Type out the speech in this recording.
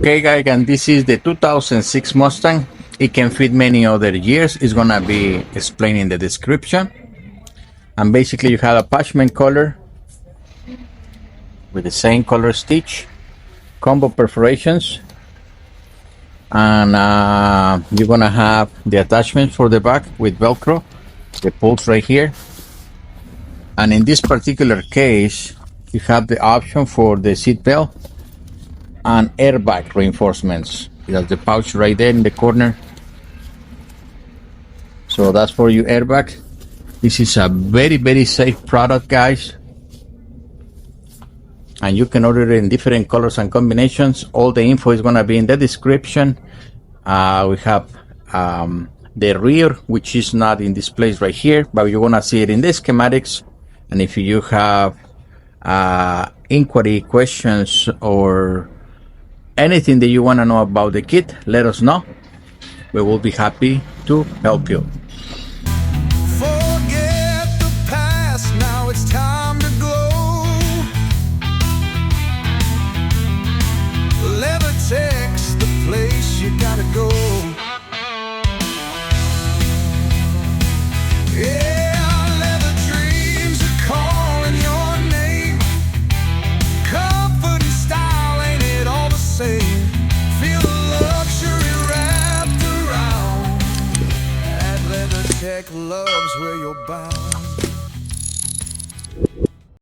Okay guys, and this is the 2006 Mustang. It can fit many other years. It's gonna be explained in the description. And basically you have a parchment color with the same color stitch, combo perforations, and you're gonna have the attachment for the back with Velcro, the pulls right here. And in this particular case, you have the option for the seat belt and airbag reinforcements. You have the pouch right there in the corner, so that's for your airbag. This is a very safe product, guys, and you can order it in different colors and combinations. All the info is gonna be in the description. We have the rear, which is not in this place right here, but you're gonna see it in the schematics. And if you have inquiry questions or anything that you want to know about the kit, let us know. We will be happy to help you. Forget the past, now it's time to glow. LeatherTeck's the place you gotta go.